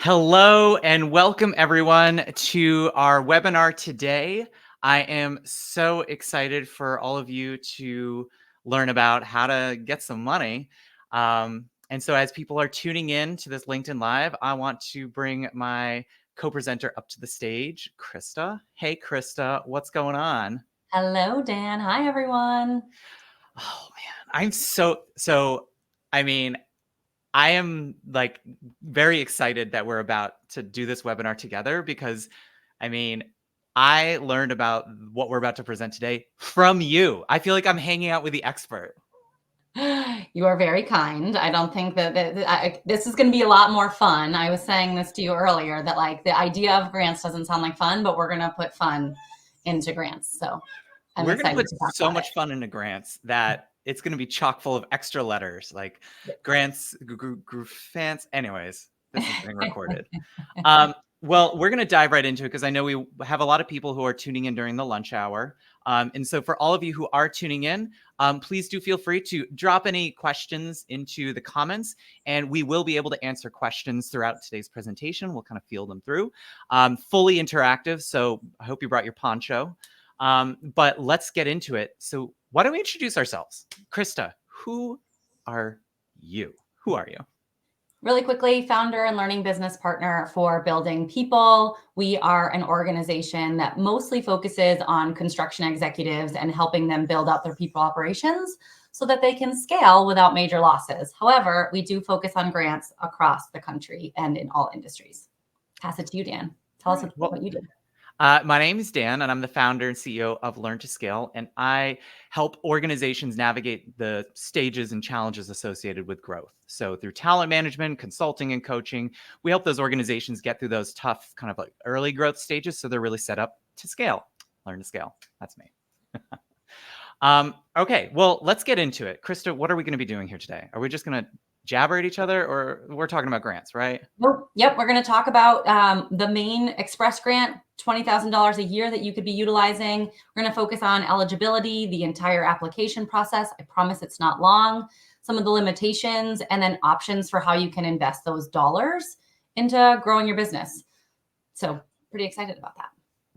Hello and welcome everyone to our webinar today. I am so excited for all of you to learn about how to get some money. And so as people are tuning in to this LinkedIn Live, I want to bring my co-presenter up to the stage, Krysta. Hey, Krysta, what's going on? Hello, Dan. Hi, everyone. Oh man, I mean, I am like very excited that we're about to do this webinar together because I mean, I learned about what we're about to present today from you. I feel like I'm hanging out with the expert. You are very kind. I don't think that this is going to be a lot more fun. I was saying this to you earlier that like the idea of grants doesn't sound like fun, but we're going to put fun into grants. So I'm We're going to excited put to talk so about it. much fun into grants that it's going to be chock full of extra letters like grants, fans. Anyways, this is being recorded. Well, we're going to dive right into it because I know we have a lot of people who are tuning in during the lunch hour. And so for all of you who are tuning in, please do feel free to drop any questions into the comments, and we will be able to answer questions throughout today's presentation. We'll kind of field them through. Fully interactive, so I hope you brought your poncho. But let's get into it. So why don't we introduce ourselves? Krysta, who are you? Who are you? Really quickly, founder and learning business partner for Building PPL. We are an organization that mostly focuses on construction executives and helping them build out their people operations so that they can scale without major losses. However, we do focus on grants across the country and in all industries. Pass it to you, Dan. Tell us what you do. My name is Dan, and I'm the founder and CEO of Learn to Scale, and I help organizations navigate the stages and challenges associated with growth. So through talent management, consulting, and coaching, we help those organizations get through those tough kind of like early growth stages so they're really set up to scale. Learn to Scale. That's me. Okay, well, let's get into it. Krysta, what are we going to be doing here today? Are we just going to jabber at each other, or we're talking about grants, right? Nope. Yep. We're going to talk about the main express grant, $20,000 a year that you could be utilizing. We're going to focus on eligibility, the entire application process. I promise it's not long. Some of the limitations, and then options for how you can invest those dollars into growing your business. So pretty excited about that.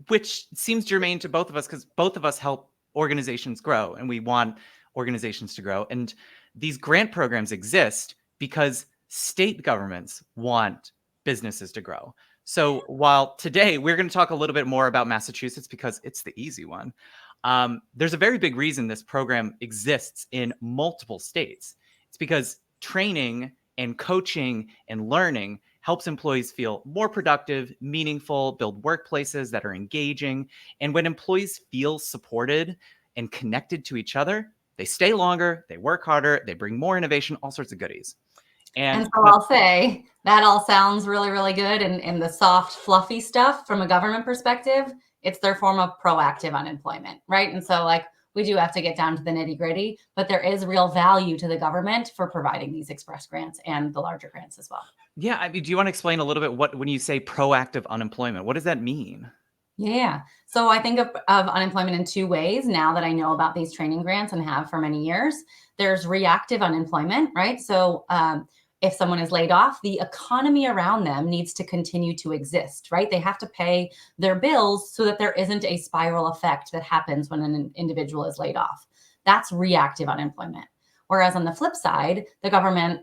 Which seems germane to both of us because both of us help organizations grow and we want organizations to grow. And these grant programs exist because state governments want businesses to grow. So while today we're going to talk a little bit more about Massachusetts because it's the easy one, there's a very big reason this program exists in multiple states. It's because training and coaching and learning helps employees feel more productive, meaningful, build workplaces that are engaging. And when employees feel supported and connected to each other, they stay longer, they work harder, they bring more innovation, all sorts of goodies. And so I'll say that all sounds really, really good. And the soft, fluffy stuff from a government perspective, it's their form of proactive unemployment, right? And so like we do have to get down to the nitty gritty, but there is real value to the government for providing these express grants and the larger grants as well. Yeah, I mean, do you want to explain a little bit when you say proactive unemployment, what does that mean? Yeah. So I think of unemployment in two ways now that I know about these training grants and have for many years. There's reactive unemployment, right? So if someone is laid off, the economy around them needs to continue to exist, right? They have to pay their bills so that there isn't a spiral effect that happens when an individual is laid off. That's reactive unemployment. Whereas on the flip side, the government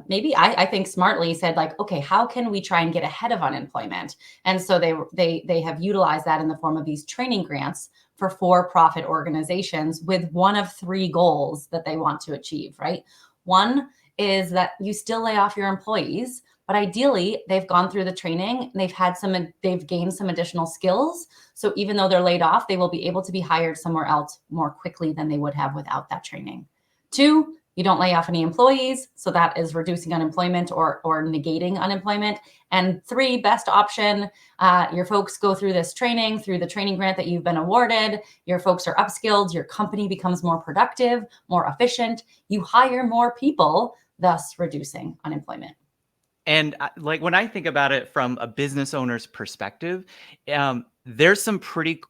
maybe I think smartly said like, okay, how can we try and get ahead of unemployment? And so they have utilized that in the form of these training grants for for-profit organizations with one of three goals that they want to achieve, right? One is that you still lay off your employees, but ideally they've gone through the training, they've gained some additional skills. So even though they're laid off, they will be able to be hired somewhere else more quickly than they would have without that training. Two, you don't lay off any employees, so that is reducing unemployment or negating unemployment. And three, best option, your folks go through this training, through the training grant that you've been awarded, your folks are upskilled, your company becomes more productive, more efficient, you hire more people, thus reducing unemployment. And like when I think about it from a business owner's perspective, there's some pretty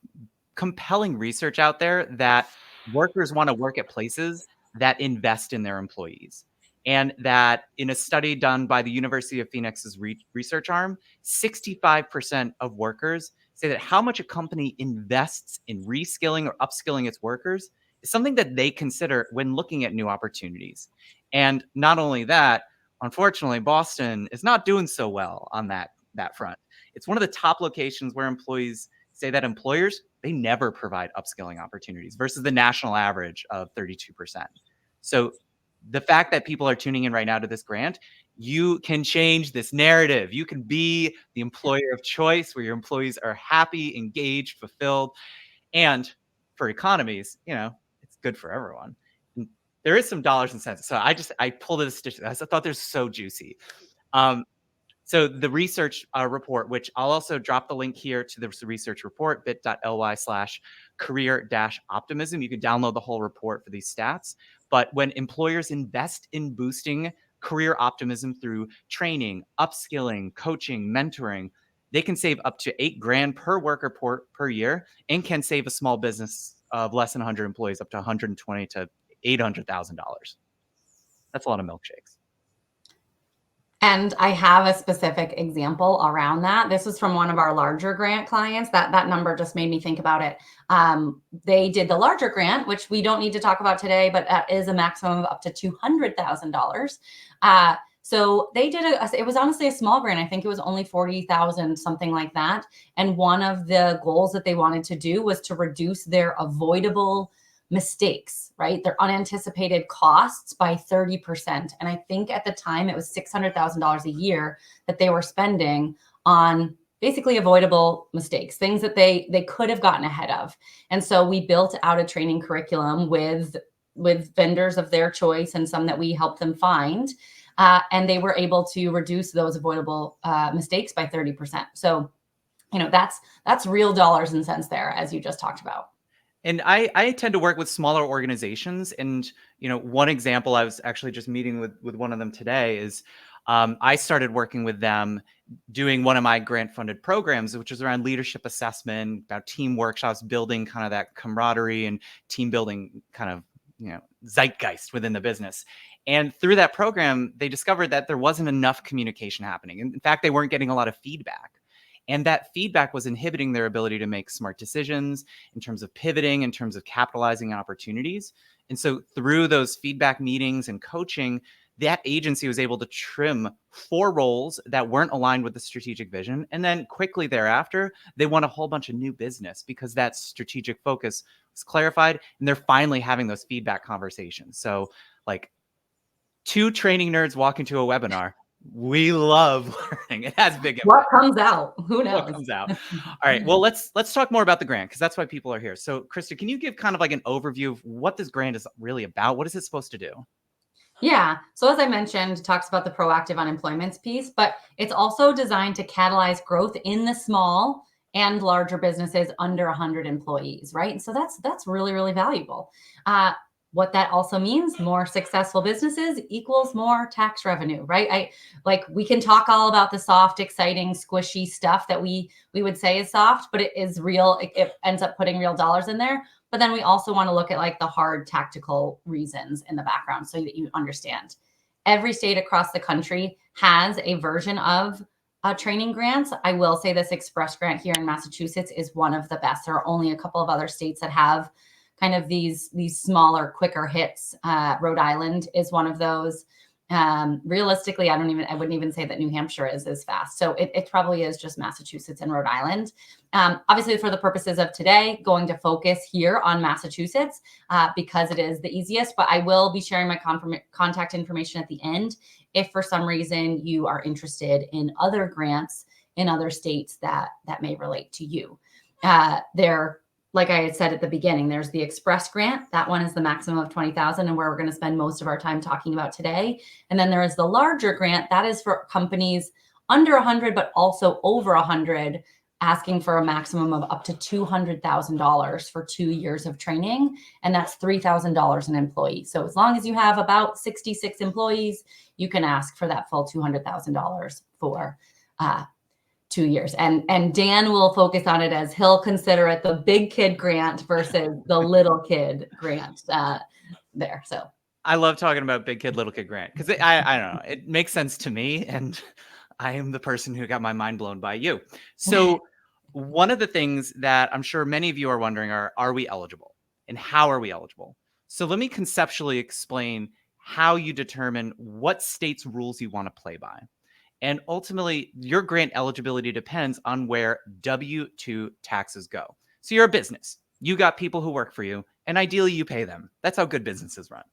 compelling research out there that workers want to work at places that invest in their employees. And that in a study done by the University of Phoenix's research arm, 65% of workers say that how much a company invests in reskilling or upskilling its workers is something that they consider when looking at new opportunities. And not only that, unfortunately, Boston is not doing so well on that front. It's one of the top locations where employees say that employers, they never provide upskilling opportunities versus the national average of 32%. So the fact that people are tuning in right now to this grant, you can change this narrative. You can be the employer of choice where your employees are happy, engaged, fulfilled. And for economies, it's good for everyone. And there is some dollars and cents. So I pulled this statistic. I thought they're so juicy. So the research report, which I'll also drop the link here to the research report, bit.ly/career-optimism. You can download the whole report for these stats. But when employers invest in boosting career optimism through training, upskilling, coaching, mentoring, they can save up to $8,000 per worker per year, and can save a small business of less than 100 employees up to $120,000 to $800,000. That's a lot of milkshakes. And I have a specific example around that. This was from one of our larger grant clients. That number just made me think about it. They did the larger grant, which we don't need to talk about today, but that is a maximum of up to $200,000. So they did it was honestly a small grant. I think it was only 40,000, something like that. And one of the goals that they wanted to do was to reduce their avoidable mistakes, right? Their unanticipated costs by 30%. And I think at the time it was $600,000 a year that they were spending on basically avoidable mistakes, things that they could have gotten ahead of. And so we built out a training curriculum with vendors of their choice and some that we helped them find. And they were able to reduce those avoidable mistakes by 30%. So, that's real dollars and cents there, as you just talked about. And I tend to work with smaller organizations. And, one example, I was actually just meeting with one of them today is I started working with them doing one of my grant funded programs, which is around leadership assessment, about team workshops, building kind of that camaraderie and team building kind of, zeitgeist within the business. And through that program, they discovered that there wasn't enough communication happening. In fact, they weren't getting a lot of feedback. And that feedback was inhibiting their ability to make smart decisions in terms of pivoting, in terms of capitalizing on opportunities. And so through those feedback meetings and coaching, that agency was able to trim 4 roles that weren't aligned with the strategic vision. And then quickly thereafter, they won a whole bunch of new business because that strategic focus was clarified, and they're finally having those feedback conversations. So like 2 training nerds walk into a webinar. We love learning. It has big impact. What comes out? Who knows? What comes out? All right. Well, let's talk more about the grant, because that's why people are here. So, Krysta, can you give kind of like an overview of what this grant is really about? What is it supposed to do? Yeah. So as I mentioned, it talks about the proactive unemployment piece, but it's also designed to catalyze growth in the small and larger businesses under 100 employees, right? So that's really, really valuable. What that also means, more successful businesses equals more tax revenue, right? We can talk all about the soft, exciting, squishy stuff that we would say is soft, but it is real. It ends up putting real dollars in there. But then we also want to look at like the hard tactical reasons in the background so that you understand. Every state across the country has a version of training grants. I will say this Express grant here in Massachusetts is one of the best. There are only a couple of other states that have kind of these smaller, quicker hits. Rhode Island is one of those. Realistically, I wouldn't even say that New Hampshire is as fast. So it probably is just Massachusetts and Rhode Island. Obviously, for the purposes of today, going to focus here on Massachusetts because it is the easiest, but I will be sharing my contact information at the end if for some reason you are interested in other grants in other states that may relate to you. Like I had said at the beginning, there's the Express grant. That one is the maximum of $20,000 and where we're going to spend most of our time talking about today. And then there is the larger grant that is for companies under 100, but also over 100, asking for a maximum of up to $200,000 for 2 years of training. And that's $3,000 an employee. So as long as you have about 66 employees, you can ask for that full $200,000 for 2 years. And Dan will focus on it as he'll consider it the big kid grant versus the little kid grant there. So I love talking about big kid, little kid grant because I don't know. It makes sense to me. And I am the person who got my mind blown by you. So one of the things that I'm sure many of you are wondering are we eligible and how are we eligible? So let me conceptually explain how you determine what state's rules you want to play by. And ultimately, your grant eligibility depends on where W-2 taxes go. So you're a business. You got people who work for you, and ideally you pay them. That's how good businesses run.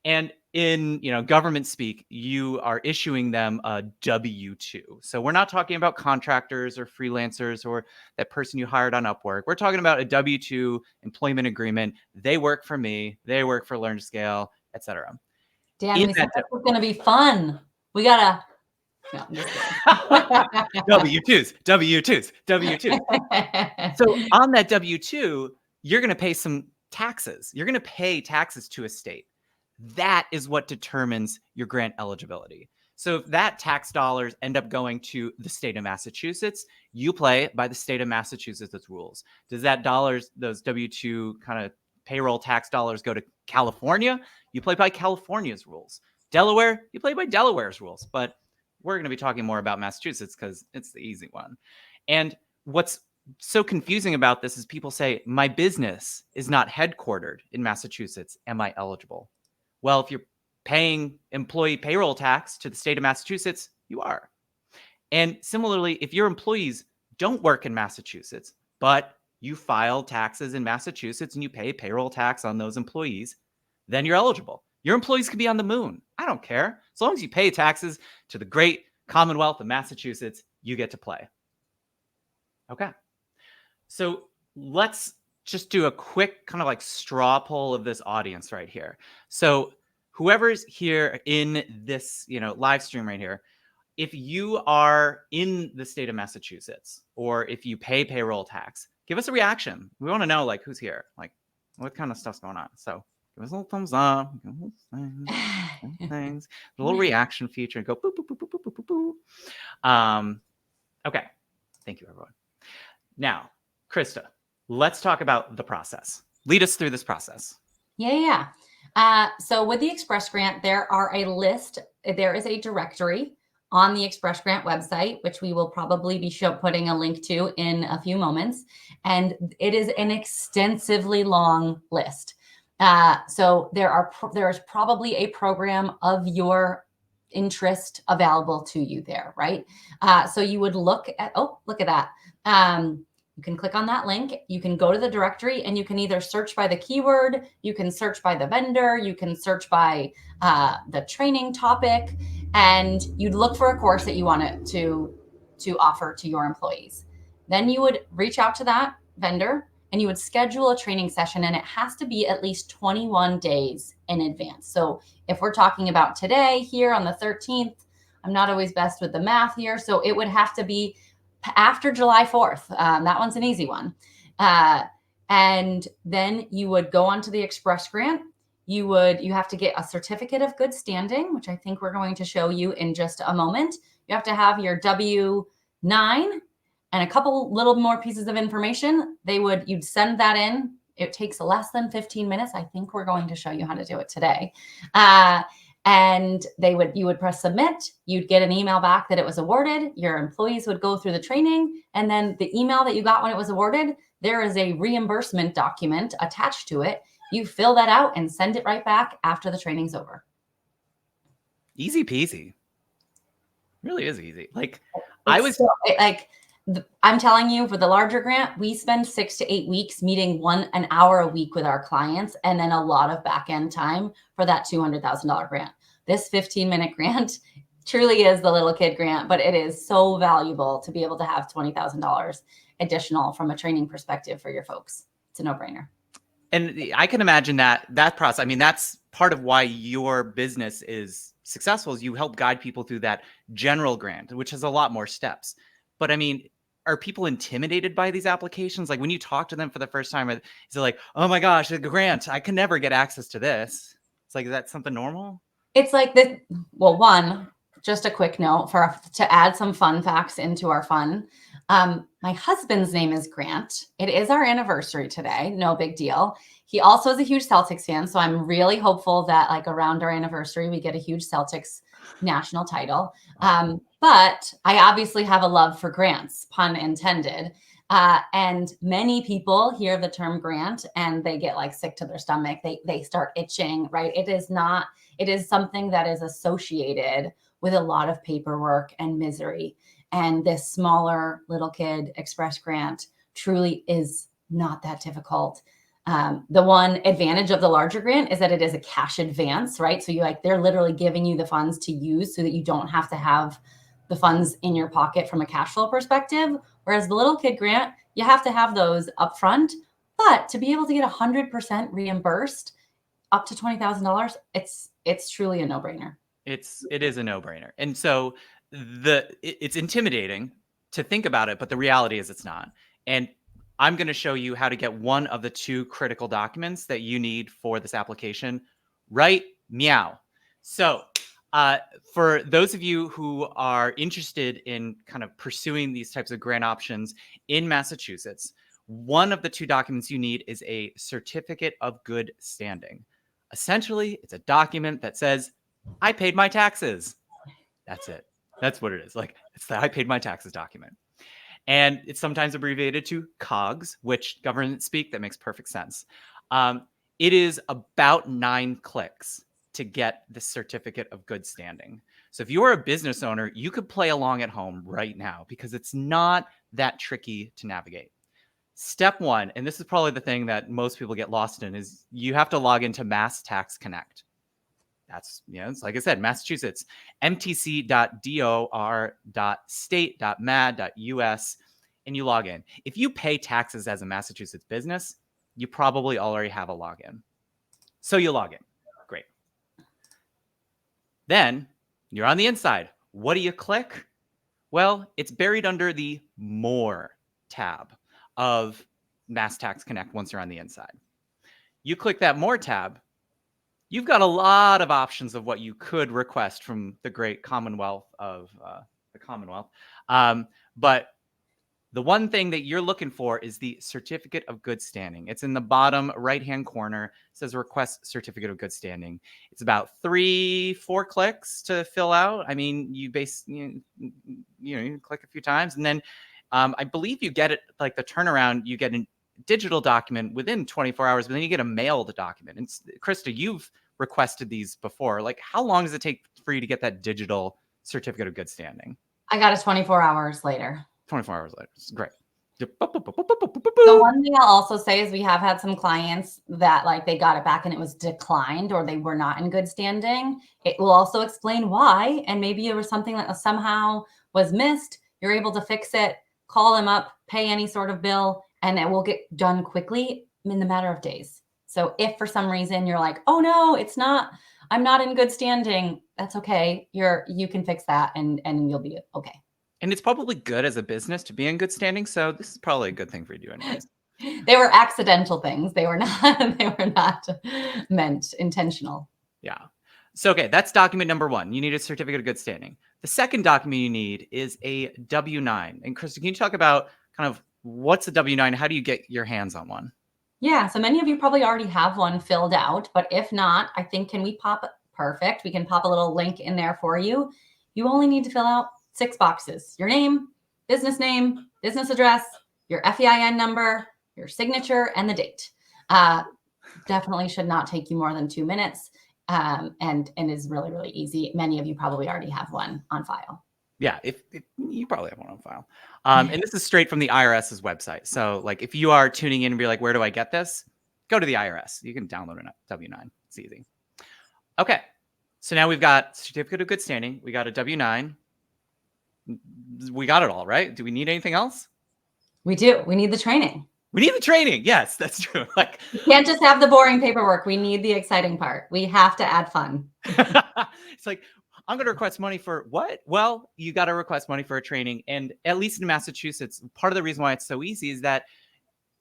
And in government speak, you are issuing them a W-2. So we're not talking about contractors or freelancers or that person you hired on Upwork. We're talking about a W-2 employment agreement. They work for me. They work for LearnScale, etc. Dan, we said this was going to be fun. We gotta. No, I'm just kidding. W-2s, W-2s, W-2s. So on that W-2, you're going to pay some taxes. You're going to pay taxes to a state. That is what determines your grant eligibility. So if that tax dollars end up going to the state of Massachusetts, you play by the state of Massachusetts' rules. Does that those W-2 kind of payroll tax dollars go to California? You play by California's rules. Delaware, you play by Delaware's rules. But we're going to be talking more about Massachusetts because it's the easy one. And what's so confusing about this is people say, my business is not headquartered in Massachusetts. Am I eligible? Well, if you're paying employee payroll tax to the state of Massachusetts, you are. And similarly, if your employees don't work in Massachusetts, but you file taxes in Massachusetts and you pay payroll tax on those employees, then you're eligible. Your employees could be on the moon. I don't care. As long as you pay taxes to the great Commonwealth of Massachusetts, you get to play. Okay. So let's just do a quick kind of like straw poll of this audience right here. So whoever's here in this, live stream right here, if you are in the state of Massachusetts or if you pay payroll tax, give us a reaction. We want to know like who's here, like what kind of stuff's going on. So give us a little thumbs up, things, a little reaction feature, and go boop, boop, boop, boop, boop, boop, boop. Okay. Thank you, everyone. Now, Krysta, let's talk about the process. Lead us through this process. Yeah. So with the Express Grant, there is a directory on the Express Grant website, which we will probably be putting a link to in a few moments. And it is an extensively long list. So there is probably a program of your interest available to you there, right? So you would look at that. You can click on that link. You can go to the directory and you can either search by the keyword, you can search by the vendor, you can search by the training topic, and you'd look for a course that you want to offer to your employees. Then you would reach out to that vendor and you would schedule a training session, and it has to be at least 21 days in advance. So if we're talking about today here on the 13th, I'm not always best with the math here. So it would have to be after July 4th. That one's an easy one. And then you would go onto the Express Grant. You have to get a certificate of good standing, which I think we're going to show you in just a moment. You have to have your W-9 and a couple little more pieces of information. You'd send that in. It takes less than 15 minutes. I think we're going to show you how to do it today. And you would press submit. You'd get an email back that it was awarded. Your employees would go through the training. And then the email that you got when it was awarded, there is a reimbursement document attached to it. You fill that out and send it right back after the training's over. Easy peasy. Really is easy. I'm telling you, for the larger grant, we spend 6 to 8 weeks meeting an hour a week with our clients, and then a lot of back end time for that $200,000 grant. This 15-minute grant truly is the little kid grant, but it is so valuable to be able to have $20,000 additional from a training perspective for your folks. It's a no-brainer. And I can imagine that process. I mean, that's part of why your business is successful, is you help guide people through that general grant, which has a lot more steps. But I mean, are people intimidated by these applications? Like when you talk to them for the first time, is it like, oh my gosh, a grant, I can never get access to this? It's like, is that something normal? It's like this. Well, just a quick note to add some fun facts into our fun. My husband's name is Grant. It is our anniversary today. No big deal. He also is a huge Celtics fan. So I'm really hopeful that like around our anniversary, we get a huge Celtics national title. But I obviously have a love for Grants, pun intended. And many people hear the term grant and they get like sick to their stomach. They start itching, right? It is something that is associated with a lot of paperwork and misery. And this smaller little kid express grant truly is not that difficult. The one advantage of the larger grant is that it is a cash advance, right? So they're literally giving you the funds to use so that you don't have to have the funds in your pocket from a cash flow perspective. Whereas the little kid grant, you have to have those upfront. But to be able to get 100% reimbursed up to $20,000, it's truly a no-brainer. It is a no-brainer. And so it's intimidating to think about it, but the reality is it's not. And I'm going to show you how to get one of the two critical documents that you need for this application right meow. So for those of you who are interested in kind of pursuing these types of grant options in Massachusetts, one of the two documents you need is a certificate of good standing. Essentially, it's a document that says, I paid my taxes. That's it. That's what it is. Like, it's the I paid my taxes document. And it's sometimes abbreviated to COGS, which government speak, that makes perfect sense. It is about 9 clicks to get the certificate of good standing. So if you're a business owner, you could play along at home right now because it's not that tricky to navigate. Step 1, and this is probably the thing that most people get lost in, is you have to log into MassTaxConnect. That's, it's like I said, Massachusetts, mtc.dor.state.mad.us, and you log in. If you pay taxes as a Massachusetts business, you probably already have a login. So you log in. Great. Then you're on the inside. What do you click? Well, it's buried under the More tab of MassTaxConnect once you're on the inside. You click that More tab. You've got a lot of options of what you could request from the great Commonwealth of the Commonwealth. But the one thing that you're looking for is the certificate of good standing. It's in the bottom right-hand corner. It says request certificate of good standing. It's about 3-4 clicks to fill out. I mean, you click a few times, and then I believe you get it, like the turnaround, you get a digital document within 24 hours, but then you get a mailed document. And Krysta, you've requested these before. Like, how long does it take for you to get that digital certificate of good standing? I got it 24 hours later. 24 hours later. It's great. The one thing I'll also say is we have had some clients that like they got it back and it was declined or they were not in good standing. It will also explain why. And maybe it was something that somehow was missed. You're able to fix it, call them up, pay any sort of bill, and it will get done quickly in the matter of days. So if for some reason you're like, oh no, I'm not in good standing, that's okay. You can fix that and you'll be okay. And it's probably good as a business to be in good standing. So this is probably a good thing for you to do anyways. They were accidental things. They were not meant intentional. Yeah. So, okay, that's document number 1. You need a certificate of good standing. The second document you need is a W-9. And Krysta, can you talk about kind of what's a W-9? How do you get your hands on one? Yeah. So many of you probably already have one filled out, but if not, I think, perfect. We can pop a little link in there for you. You only need to fill out 6 boxes: your name, business address, your FEIN number, your signature, and the date. Definitely should not take you more than 2 minutes, and is really, really easy. Many of you probably already have one on file. Yeah, if you probably have one on file. And this is straight from the IRS's website. So like if you are tuning in and be like, where do I get this? Go to the IRS. You can download a W-9. It's easy. Okay. So now we've got certificate of good standing. We got a W-9. We got it all, right? Do we need anything else? We do. We need the training. We need the training. Yes, that's true. Like, you can't just have the boring paperwork. We need the exciting part. We have to add fun. It's like, I'm going to request money for what? Well, you got to request money for a training. And at least in Massachusetts, part of the reason why it's so easy is that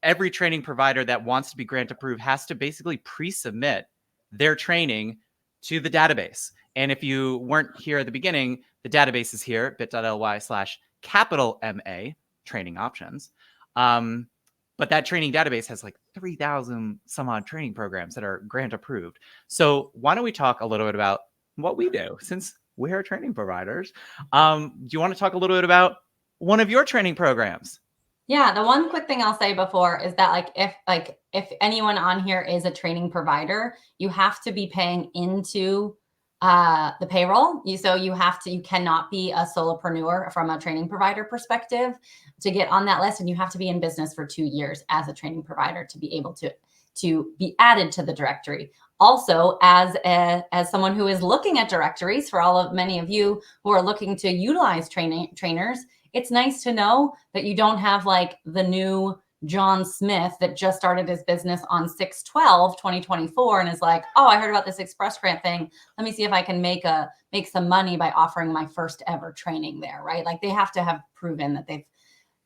every training provider that wants to be grant approved has to basically pre-submit their training to the database. And if you weren't here at the beginning, the database is here, bit.ly/MA. training options. But that training database has like 3,000 some odd training programs that are grant approved. So why don't we talk a little bit about what we do, since we are training providers? Do you want to talk a little bit about one of your training programs? Yeah, the one quick thing I'll say before is that if anyone on here is a training provider, you have to be paying into the payroll. You cannot be a solopreneur from a training provider perspective to get on that list, and you have to be in business for 2 years as a training provider to be able to be added to the directory. Also, as someone who is looking at directories, for many of you who are looking to utilize trainers, it's nice to know that you don't have like the new John Smith that just started his business on 6/12/2024 and is like, oh, I heard about this Express Grant thing. Let me see if I can make some money by offering my first ever training there, right? Like they have to have proven that they've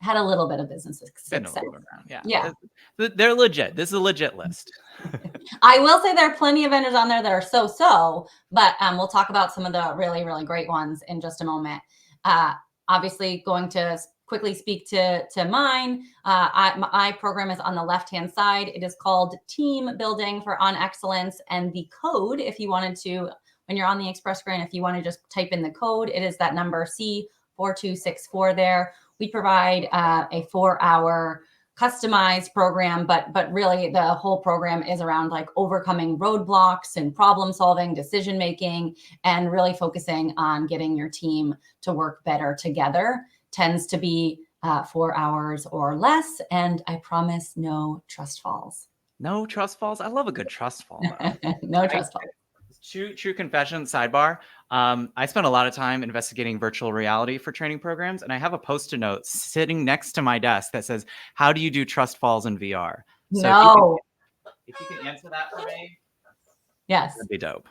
had a little bit of business success. Yeah. They're legit. This is a legit list. I will say there are plenty of vendors on there that are so, but we'll talk about some of the really, really great ones in just a moment. Obviously, going to quickly speak to mine. My program is on the left-hand side. It is called Team Building on Excellence. And the code, if you wanted to, when you're on the Express Grant, if you want to just type in the code, it is that number C4264 there. We provide a 4-hour customized program, but really the whole program is around like overcoming roadblocks and problem solving, decision making, and really focusing on getting your team to work better together. Tends to be 4 hours or less, and I promise no trust falls. No trust falls. I love a good trust fall. No trust falls. True confession, sidebar. I spent a lot of time investigating virtual reality for training programs, and I have a Post-it note sitting next to my desk that says, "How do you do trust falls in VR?" So no. If you can answer that for me, yes, that'd be dope.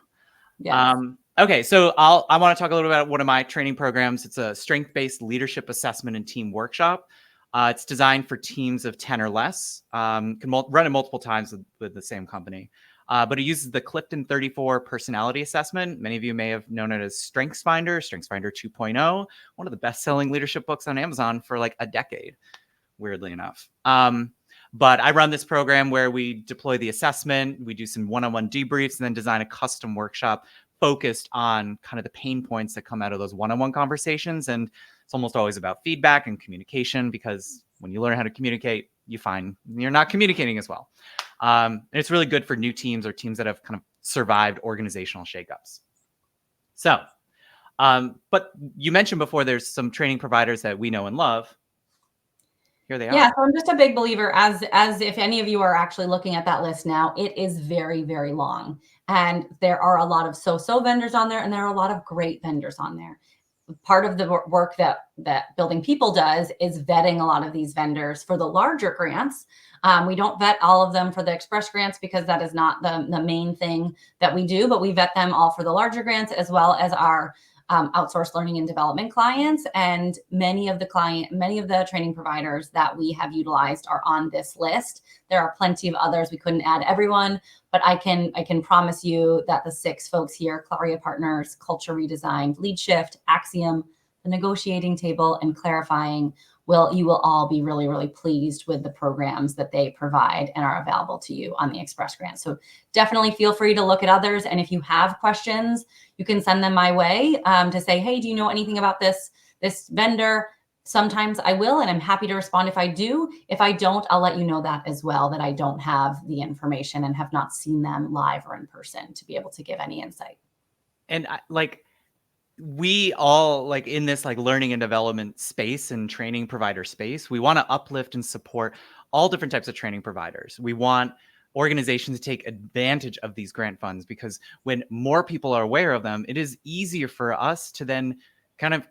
Yes. Okay, so I want to talk a little about one of my training programs. It's a strength-based leadership assessment and team workshop. It's designed for teams of 10 or less. Can run it multiple times with the same company. But it uses the Clifton 34 personality assessment. Many of you may have known it as StrengthsFinder 2.0, one of the best-selling leadership books on Amazon for like a decade, weirdly enough. But I run this program where we deploy the assessment, we do some one-on-one debriefs, and then design a custom workshop focused on kind of the pain points that come out of those one-on-one conversations. And it's almost always about feedback and communication, because when you learn how to communicate, you find you're not communicating as well. And it's really good for new teams or teams that have kind of survived organizational shakeups. So, but you mentioned before there's some training providers that we know and love. Here they are. Yeah, so I'm just a big believer, as if any of you are actually looking at that list now, it is very, very long. And there are a lot of so-so vendors on there, and there are a lot of great vendors on there. Part of the work that Building People does is vetting a lot of these vendors for the larger grants. We don't vet all of them for the Express grants because that is not the main thing that we do, but we vet them all for the larger grants, as well as our outsourced learning and development clients. And many of the training providers that we have utilized are on this list. There are plenty of others. We couldn't add everyone, but I can promise you that the 6 folks here, Claria Partners, Culture Redesigned, LeadShift, Axiom, the Negotiating Table, and Clarifying, you will all be really, really pleased with the programs that they provide and are available to you on the Express Grant. So definitely feel free to look at others. And if you have questions, you can send them my way to say, hey, do you know anything about this vendor? Sometimes I will, and I'm happy to respond if I do. If I don't, I'll let you know that as well, that I don't have the information and have not seen them live or in person to be able to give any insight. And we all in this learning and development space and training provider space, we want to uplift and support all different types of training providers. We want organizations to take advantage of these grant funds, because when more people are aware of them, it is easier for us to then kind of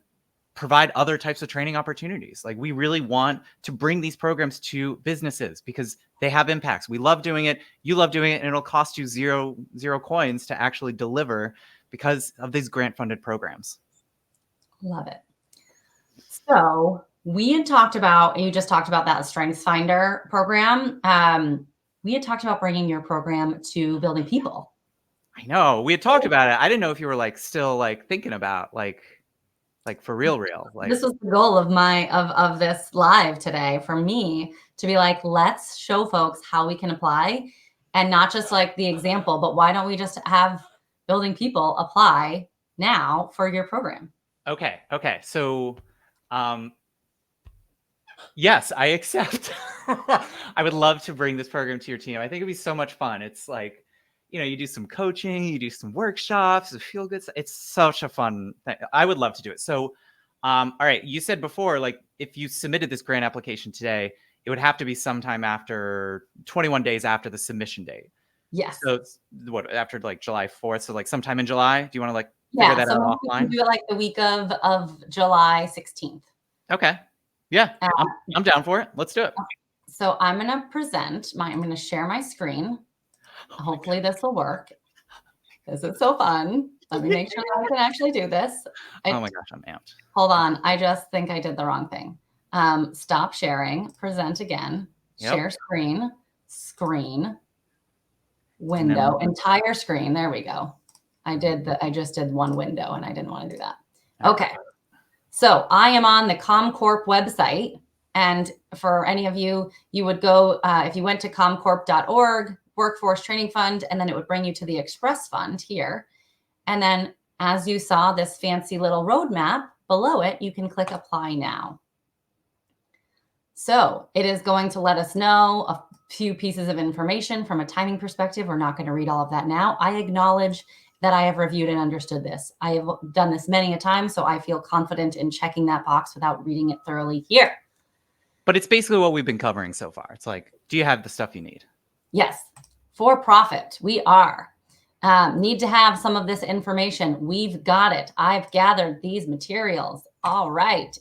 provide other types of training opportunities. We really want to bring these programs to businesses because they have impacts. We love doing it. You love doing it. And it'll cost you zero coins to actually deliver because of these grant-funded programs. Love it. So you just talked about that StrengthsFinder program. We had talked about bringing your program to Building People. I know. We had talked about it. I didn't know if you were still thinking about like for real. Like, this was the goal of of this live today for me, to be like, let's show folks how we can apply, and not just like the example, but why don't we just have Building People apply now for your program? okay. So, yes, I accept. I would love to bring this program to your team. I think it'd be so much fun. It's like, you do some coaching, you do some workshops, the feel good. It's such a fun thing. I would love to do it. So, all right. You said before, like, if you submitted this grant application today, it would have to be sometime after 21 days after the submission date. Yes. So it's what, after like July 4th? So like sometime in July? Do you want to like figure Yeah. that So out maybe we can offline? do it like the week of July 16th. Okay. Yeah, Uh, I'm down for it. Let's do it. So I'm going to I'm going to share my screen. Hopefully this will work. This is so fun. Let me make sure that I can actually do this. Oh my gosh, I'm amped. Hold on. I just think I did the wrong thing. Stop sharing, present again, Yep. share screen, window, entire screen. There we go. I just did one window and I didn't want to do that. Okay. So I am on the ComCorp website. And for any of you, you would go, if you went to comcorp.org, Workforce Training Fund, and then it would bring you to the Express Fund here. And then as you saw this fancy little roadmap below it, you can click Apply Now. So it is going to let us know a few pieces of information from a timing perspective. We're not going to read all of that now. I acknowledge that I have reviewed and understood this. I have done this many a time, so I feel confident in checking that box without reading it thoroughly here. But it's basically what we've been covering so far. It's like, do you have the stuff you need? Yes, for profit, we are. Need to have some of this information. We've got it. I've gathered these materials. All right.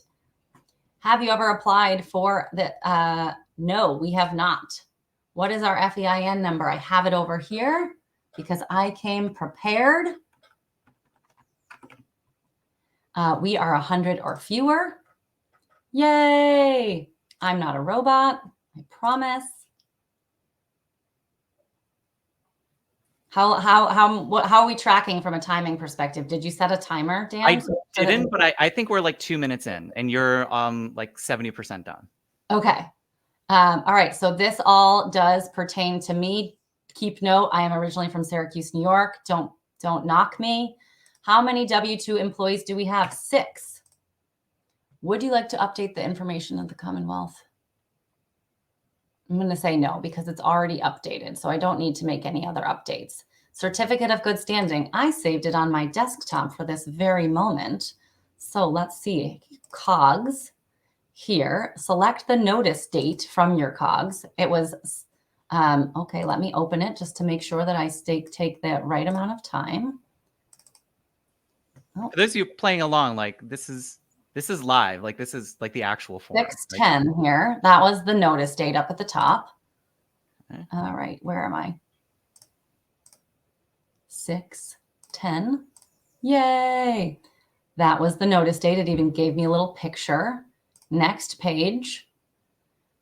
Have you ever applied for the, no, we have not. What is our FEIN number? I have it over here because I came prepared. We are 100 or fewer. Yay. I'm not a robot. I promise. How are we tracking from a timing perspective? Did you set a timer, Dan? I didn't, but I think we're like 2 minutes in and you're like 70% done. Okay. All right. So this all does pertain to me. Keep note, I am originally from Syracuse, New York. Don't knock me. How many W-2 employees do we have? 6. Would you like to update the information of the Commonwealth? I'm going to say no because it's already updated. So I don't need to make any other updates. Certificate of good standing. I saved it on my desktop for this very moment. So let's see. COGS here. Select the notice date from your COGS. It was, okay, let me open it just to make sure that I take the right amount of time. For those of you playing along, like this is live. Like this is like the actual form. 6/10 here. That was the notice date up at the top. Okay. All right, where am I? 6/10. Yay. That was the notice date. It even gave me a little picture. Next page.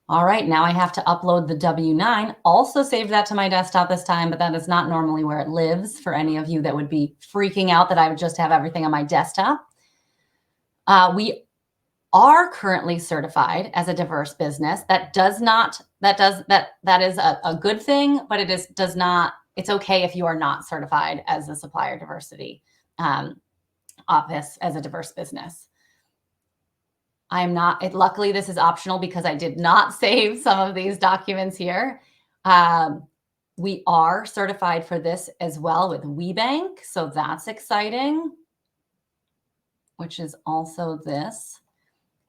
All right, now I have to upload the W-9. Also saved that to my desktop this time, but that is not normally where it lives for any of you that would be freaking out that I would just have everything on my desktop. We are currently certified as a diverse business. That is a good thing, but it's okay if you are not certified as a supplier diversity office as a diverse business. I'm not, luckily this is optional because I did not save some of these documents here. We are certified for this as well with WeBank. So that's exciting, which is also this.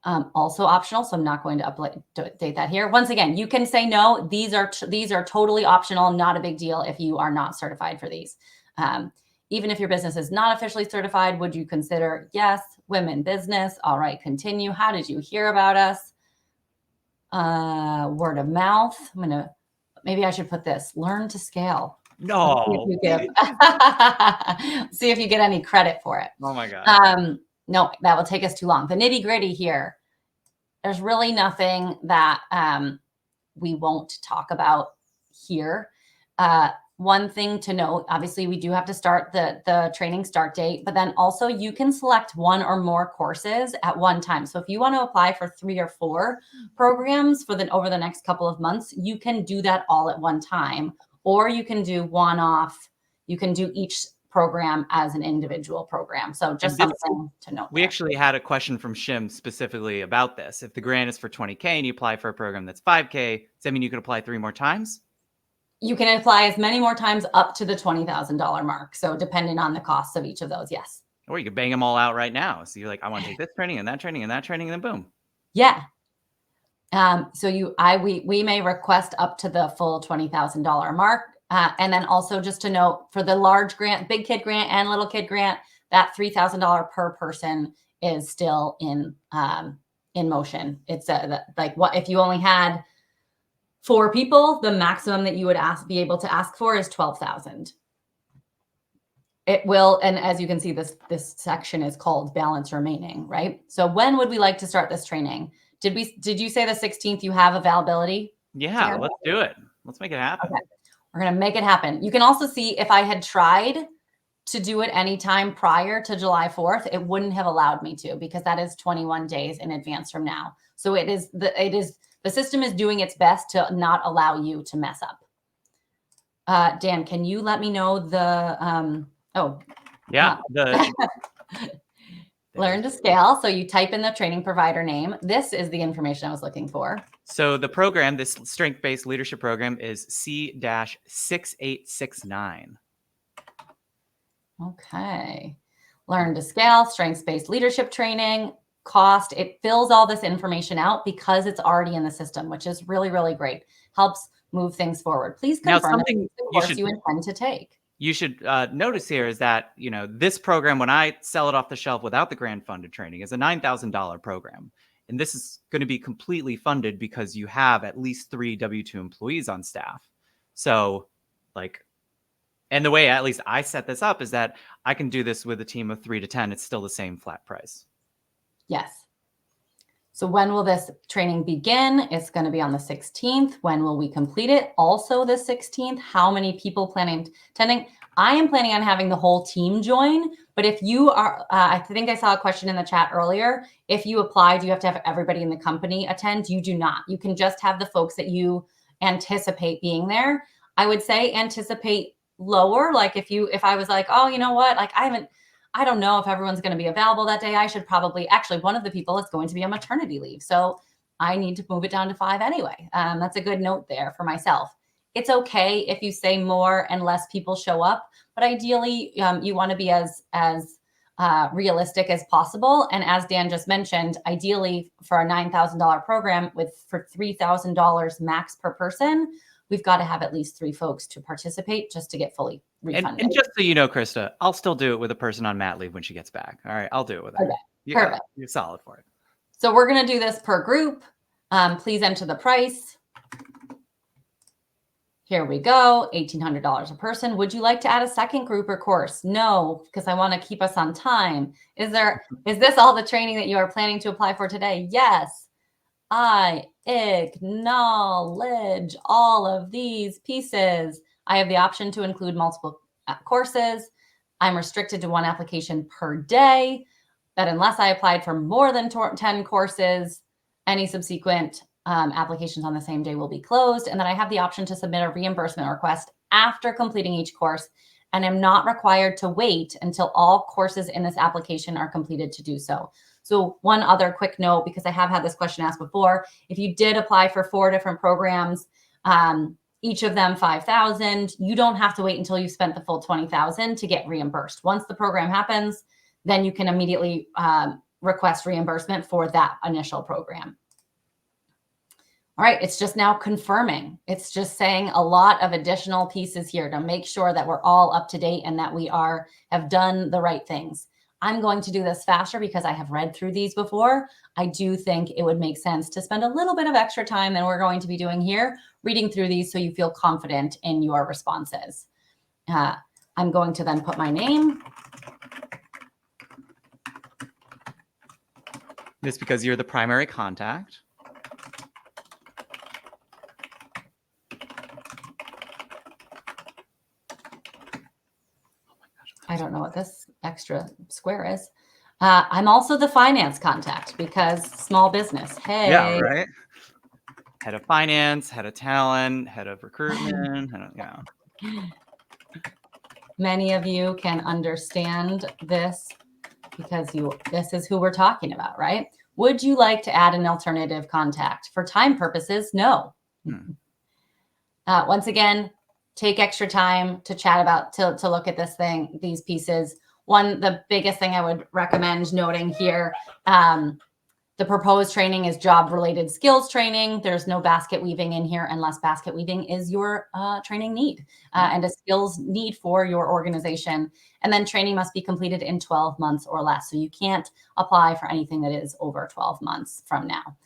Also optional, so I'm not going to update that here. Once again, you can say no. These are totally optional, not a big deal if you are not certified for these. Even if your business is not officially certified, would you consider, yes, women business? All right, continue. How did you hear about us? Word of mouth. Maybe I should put this, learn to scale. No. See if you get any credit for it. Oh my God. No, that will take us too long. The nitty gritty here, there's really nothing that we won't talk about here. one thing to note, obviously we do have to start the training start date, but then also you can select one or more courses at one time. So if you want to apply for 3 or 4 programs for over the next couple of months, you can do that all at one time, or you can do one-off. You can do each program as an individual program. So just something to note. We actually had a question from Shim specifically about this. If the grant is for 20K and you apply for a program that's 5K, does that mean you can apply 3 more times? You can apply as many more times up to the $20,000 mark. So depending on the costs of each of those, yes. Or you could bang them all out right now. So you're like, I want to take this training and that training and that training, and then boom. Yeah. So we may request up to the full $20,000 mark. And then also just to note, for the large grant, big kid grant and little kid grant, that $3,000 per person is still in motion. It's like, what if you only had 4 people, the maximum that you would be able to ask for is $12,000. It will, and as you can see, this section is called balance remaining, right? So when would we like to start this training? Did you say the 16th you have availability? Yeah, let's do it. Let's make it happen. Okay. We're going to make it happen. You can also see if I had tried to do it anytime prior to July 4th, it wouldn't have allowed me to, because that is 21 days in advance from now. So the system is doing its best to not allow you to mess up. Dan, can you let me know the learn to scale. So you type in the training provider name. This is the information I was looking for. So the program, this strength-based leadership program, is C-6869. Okay. Learn to scale, strengths-based leadership training, cost. It fills all this information out because it's already in the system, which is really, really great. Helps move things forward. Please confirm that it's the course you intend to take. You should notice here is that, this program, when I sell it off the shelf without the grant funded training, is a $9,000 program. And this is going to be completely funded because you have at least 3 W-2 employees on staff. So and the way at least I set this up is that I can do this with a team of 3 to 10. It's still the same flat price. Yes. So when will this training begin? It's going to be on the 16th. When will we complete it? Also the 16th. How many people planning attending? I am planning on having the whole team join, but if you are, I think I saw a question in the chat earlier. If you apply, do you have to have everybody in the company attend? You do not. You can just have the folks that you anticipate being there. I would say anticipate lower. Like if I was like, oh, you know what? Like I don't know if everyone's going to be available that day. I should probably, actually, one of the people is going to be on maternity leave. So I need to move it down to 5 anyway. That's a good note there for myself. It's okay if you say more and less people show up, but ideally you want to be as realistic as possible. And as Dan just mentioned, ideally for a $9,000 program for $3,000 max per person, we've got to have at least 3 folks to participate just to get fully refunded. And just so you know, Krysta, I'll still do it with a person on mat leave when she gets back. All right, I'll do it with her. Okay, perfect. You're solid for it. So we're going to do this per group. Please enter the price. Here we go, $1,800 a person. Would you like to add a second group or course? No, because I want to keep us on time. Is this all the training that you are planning to apply for today? Yes. I acknowledge all of these pieces. I have the option to include multiple courses. I'm restricted to 1 application per day. That unless I applied for more than 10 courses, any subsequent applications on the same day will be closed. And then I have the option to submit a reimbursement request after completing each course, and I'm not required to wait until all courses in this application are completed to do so. So one other quick note, because I have had this question asked before, if you did apply for 4 different programs, each of them $5,000, you don't have to wait until you've spent the full $20,000 to get reimbursed. Once the program happens, then you can immediately request reimbursement for that initial program. All right, it's just now confirming. It's just saying a lot of additional pieces here to make sure that we're all up to date and that we have done the right things. I'm going to do this faster because I have read through these before. I do think it would make sense to spend a little bit of extra time than we're going to be doing here, reading through these so you feel confident in your responses. I'm going to then put my name. This because you're the primary contact. what this extra square is. I'm also the finance contact because small business. Hey. Yeah, right. Head of finance, head of talent, head of recruitment. Many of you can understand this because this is who we're talking about, right? Would you like to add an alternative contact? For time purposes, no. Once again, take extra time to chat about, to look at these pieces. The biggest thing I would recommend noting here, the proposed training is job-related skills training. There's no basket weaving in here unless basket weaving is your training need and a skills need for your organization. And then training must be completed in 12 months or less. So you can't apply for anything that is over 12 months from now.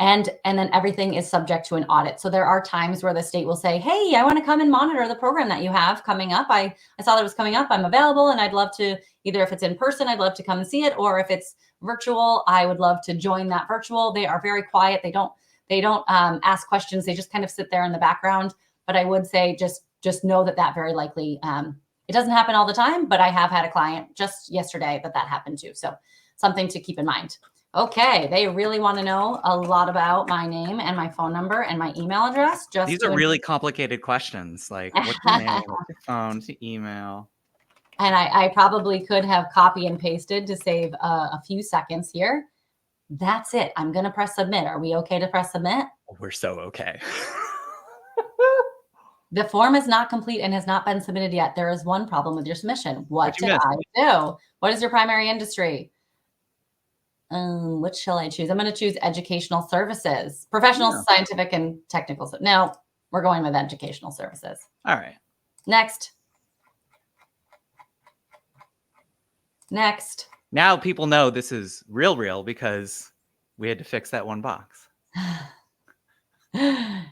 And then everything is subject to an audit. So there are times where the state will say, hey, I want to come and monitor the program that you have coming up. I saw that it was coming up. I'm available and I'd love to, either if it's in person, I'd love to come and see it, or if it's virtual, I would love to join that virtual. They are very quiet. They don't ask questions. They just kind of sit there in the background. But I would say just know that very likely, it doesn't happen all the time, but I have had a client just yesterday that happened to. So something to keep in mind. Okay, they really want to know a lot about my name and my phone number and my email address. These are really complicated questions. Like, what's your name, what's your phone, what's your email? And I probably could have copy and pasted to save a few seconds here. That's it. I'm going to press submit. Are we okay to press submit? We're so okay. The form is not complete and has not been submitted yet. There is one problem with your submission. What did I do? What is your primary industry? What shall I choose? I'm going to choose educational services, professional, scientific, and technical. No, we're going with educational services. All right. Next. Now people know this is real because we had to fix that one box. Dun,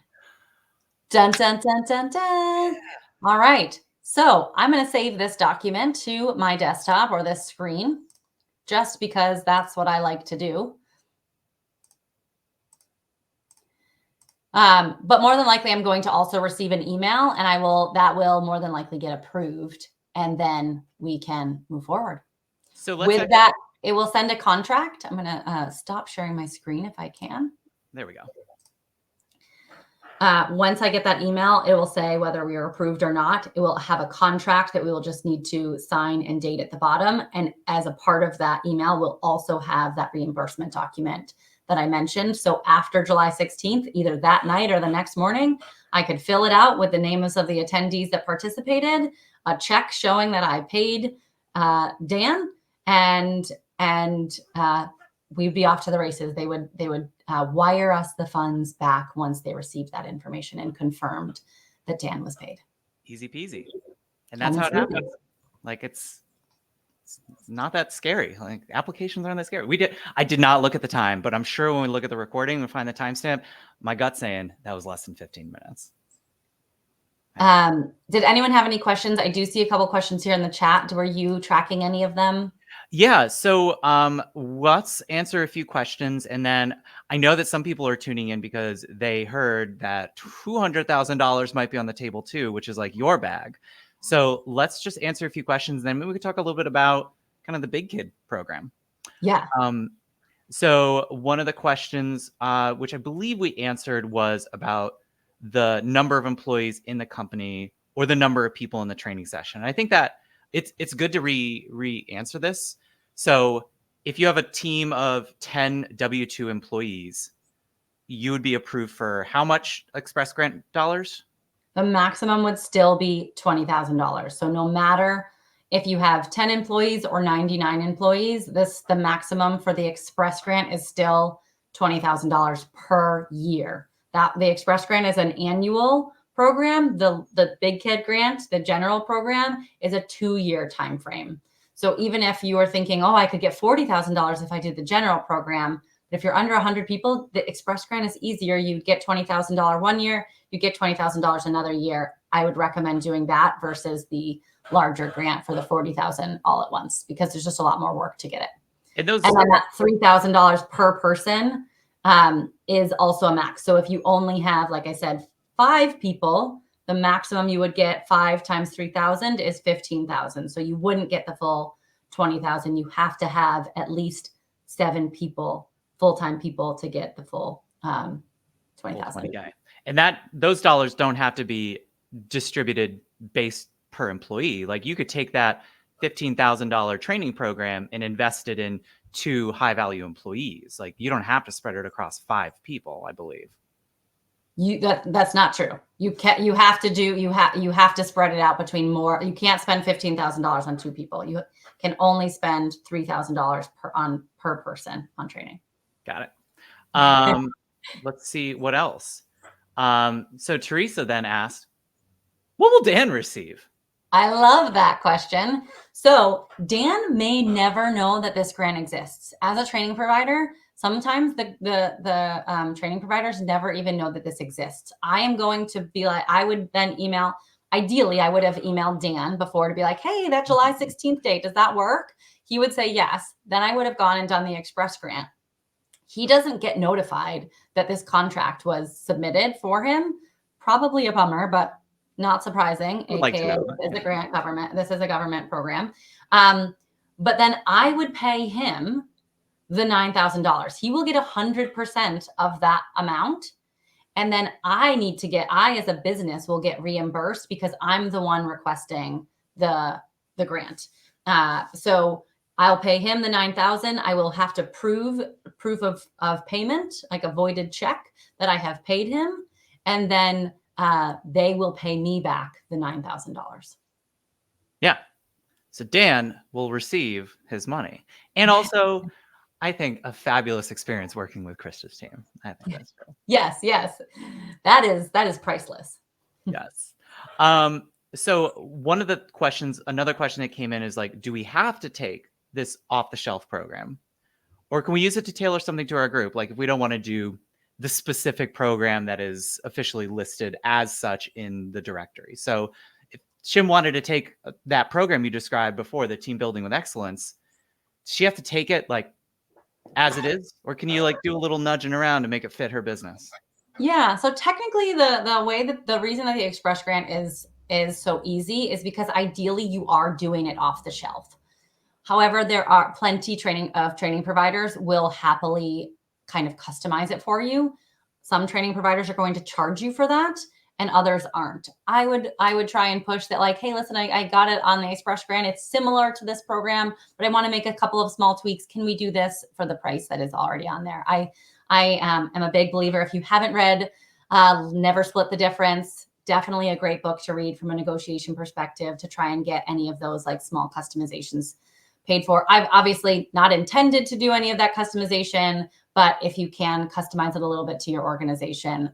dun, dun, dun, dun. All right. So I'm going to save this document to my desktop or this screen, just because that's what I like to do. But more than likely, I'm going to also receive an email, and that will more than likely get approved, and then we can move forward. So with that, it will send a contract. I'm going to stop sharing my screen if I can. There we go. Once I get that email, it will say whether we are approved or not. It will have a contract that we will just need to sign and date at the bottom. And as a part of that email, we'll also have that reimbursement document that I mentioned. So after July 16th, either that night or the next morning, I could fill it out with the names of the attendees that participated, a check showing that I paid Dan, and we'd be off to the races. They would wire us the funds back once they received that information and confirmed that Dan was paid. Easy peasy. And that's how it happens. Like, it's not that scary. Like, applications aren't that scary. I did not look at the time, but I'm sure when we look at the recording and find the timestamp, my gut's saying that was less than 15 minutes. Did anyone have any questions? I do see a couple questions here in the chat. Were you tracking any of them? Yeah. So let's answer a few questions. And then I know that some people are tuning in because they heard that $200,000 might be on the table too, which is like your bag. So let's just answer a few questions. Then maybe we could talk a little bit about kind of the Big Kid program. Yeah. So one of the questions, which I believe we answered, was about the number of employees in the company or the number of people in the training session. And I think that it's good to re-answer this. So if you have a team of 10 W-2 employees, you would be approved for how much Express Grant dollars? The maximum would still be $20,000. So no matter if you have 10 employees or 99 employees, the maximum for the Express Grant is still $20,000 per year. That the Express Grant is an annual program. The Big Kid Grant, the general program, is a 2-year time frame. So even if you are thinking, oh, I could get $40,000 if I did the general program, but if you're under 100 people, the Express Grant is easier. You get $20,000 one year, you get $20,000 another year. I would recommend doing that versus the larger grant for the $40,000 all at once, because there's just a lot more work to get it. And then that $3,000 per person is also a max. So if you only have, like I said, 5 people, the maximum you would get 5 times 3,000 is 15,000. So you wouldn't get the full 20,000. You have to have at least 7 people, full-time people, to get the full 20,000. And those dollars don't have to be distributed based per employee. Like you could take that $15,000 training program and invest it in 2 high value employees. Like you don't have to spread it across 5 people, I believe. That's not true. You have to spread it out between more. You can't spend $15,000 on 2 people. You can only spend $3,000 per person on training. Got it. Let's see what else. So Teresa then asked, what will Dan receive? I love that question. So Dan may never know that this grant exists. As a training provider, sometimes the training providers never even know that this exists. I am going to be like, I would then email, ideally I would have emailed Dan before to be like, hey, that July 16th date, does that work? He would say yes. Then I would have gone and done the express grant. He doesn't get notified that this contract was submitted for him. Probably a bummer, but not surprising. AKA is a grant government. This is a government program. But then I would pay him the $9,000. He will get 100% of that amount. And then I as a business will get reimbursed because I'm the one requesting the grant. So I'll pay him the $9,000. I will have to proof of payment, like a voided check that I have paid him. And then they will pay me back the $9,000. Yeah. So Dan will receive his money. And also, I think a fabulous experience working with Krysta's team. I think that's true. Yes. That is priceless. Yes. So another question that came in is like, do we have to take this off-the-shelf program? Or can we use it to tailor something to our group? Like if we don't want to do the specific program that is officially listed as such in the directory. So if Shim wanted to take that program you described before, the Team Building with Excellence, does she have to take it like as it is? Or can you like do a little nudging around to make it fit her business? Yeah. So technically the reason that the Express Grant is so easy is because ideally you are doing it off the shelf. However, there are plenty training providers will happily kind of customize it for you. Some training providers are going to charge you for that and others aren't. I would try and push that like, hey, listen, I got it on the Express Grant. It's similar to this program, but I want to make a couple of small tweaks. Can we do this for the price that is already on there? I am a big believer. If you haven't read Never Split the Difference, definitely a great book to read from a negotiation perspective to try and get any of those like small customizations paid for. I've obviously not intended to do any of that customization, but if you can customize it a little bit to your organization,